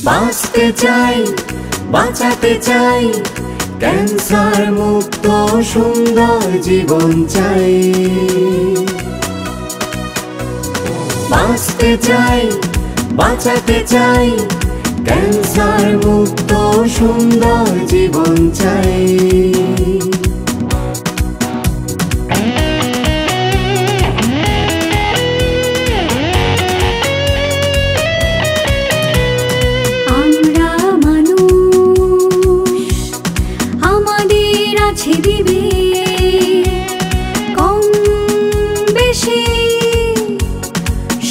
বাঁচতে চাই, বাঁচাতে চাই, ক্যান্সার মুক্ত সুন্দর জীবন চাই। বাঁচতে চাই, বাঁচাতে চাই, ক্যান্সার মুক্ত সুন্দর জীবন চাই। কম বেশি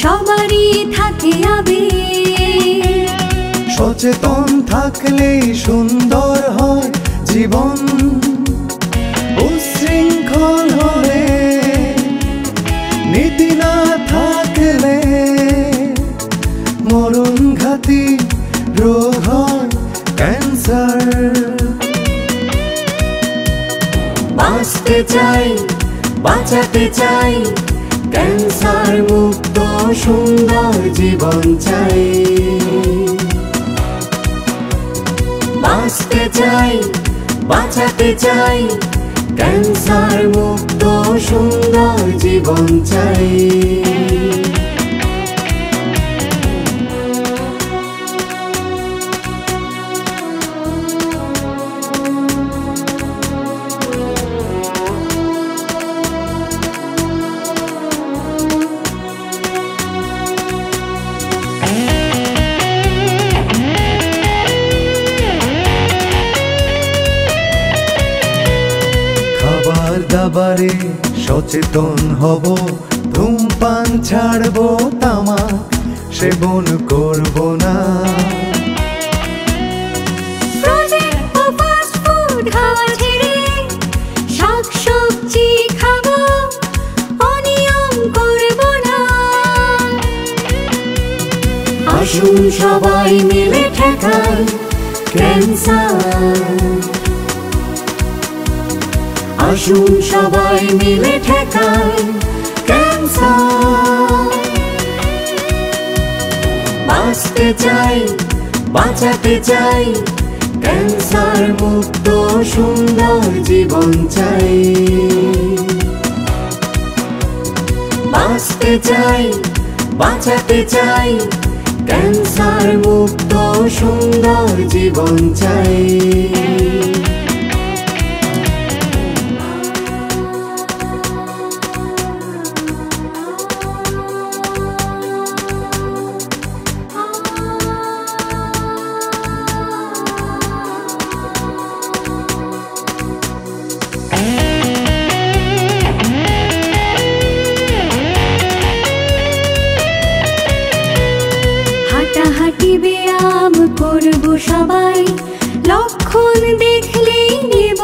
সবারই থাকে আবেগ, সচেতন থাকলে সুন্দর হয় জীবন, উচ্ছৃঙ্খল হলে নীতি না থাকলে মরণঘাতী রোগ হয় ক্যান্সার। বাঁচতে চাই, বাঁচাতে চাই, ক্যান্সার মুক্ত সুন্দর জীবন চাই। বাঁচতে চাই, বাঁচাতে চাই, ক্যান্সার মুক্ত সুন্দর জীবন চাই। দাবারে সচেতন হব, ধূমপান ছাড়বো, তামাক সেবন করব না। শাকসবজি খাবো, অনিয়ম করব না। আসুন সবাই মিলে ঠেকাই ক্যান্সার, আসুন সবাই মিলে ঠেকাই ক্যান্সার। বাঁচতে চাই, বাঁচাতে চাই, ক্যান্সার মুক্ত সুন্দর জীবন চাই। বাঁচতে চাই, বাঁচাতে চাই, ক্যান্সার মুক্ত সুন্দর জীবন চাই। হাঁটাহাঁটি ব্যায়াম করব সবাই, লক্ষণ দেখলেই নেব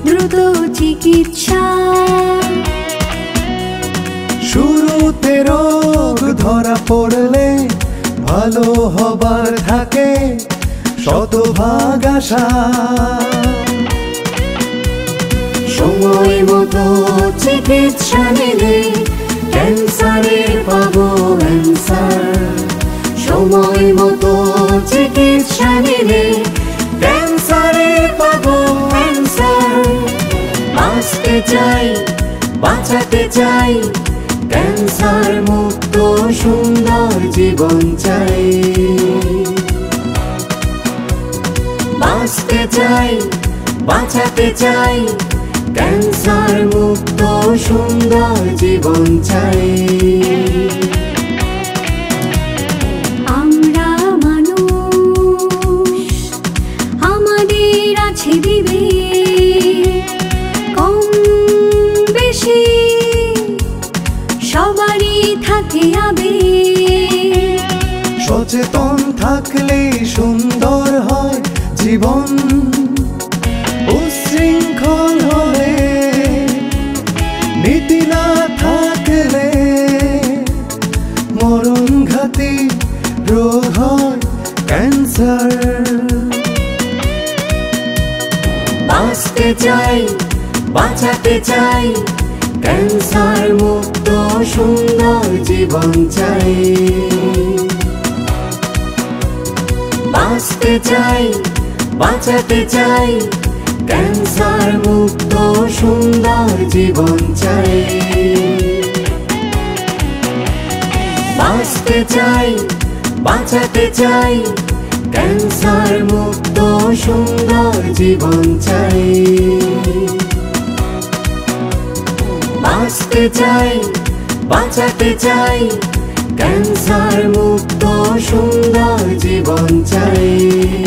দ্রুত চিকিৎসা। শুরুতে রোগ ধরা পড়লে ভালো হবার থাকে শতভাগ আশা। সময় মতো চিকিৎসা নিলে ক্যান্সারের পাবো অ্যান্সার। সময় মতো চিকিৎসা নিলে ক্যান্সারের পাবো অ্যান্সার। বাঁচতে চাই, বাঁচাতে চাই, ক্যান্সার মুক্ত সুন্দর জীবন চাই। বাঁচতে চাই, বাঁচাতে চাই, ক্যান্সার মুক্ত সুন্দর জীবন চাই। আমরা মানুষ, আমাদের আছে বিবেক, কম বেশি সবারই থাকে আবেগ, সচেতন থাকলে সুন্দর হয় জীবন, উচ্ছৃঙ্খল হলে নীতি না থাকলে মরণঘাতী রোগ হয় ক্যান্সার। বাঁচতে চাই, বাঁচাতে চাই, ক্যান্সার মুক্ত সুন্দর জীবন চাই। বাঁচতে চাই বাঁচাতে চাই ক্যান্সার মুক্ত সুন্দর জীবন চাই বাঁচতে চাই বাঁচাতে চাই ক্যান্সার মুক্ত সুন্দর জীবন চাই বাঁচতে চাই বাঁচাতে চাই ক্যান্সার মুক্ত সুন্দর জীবন চাই।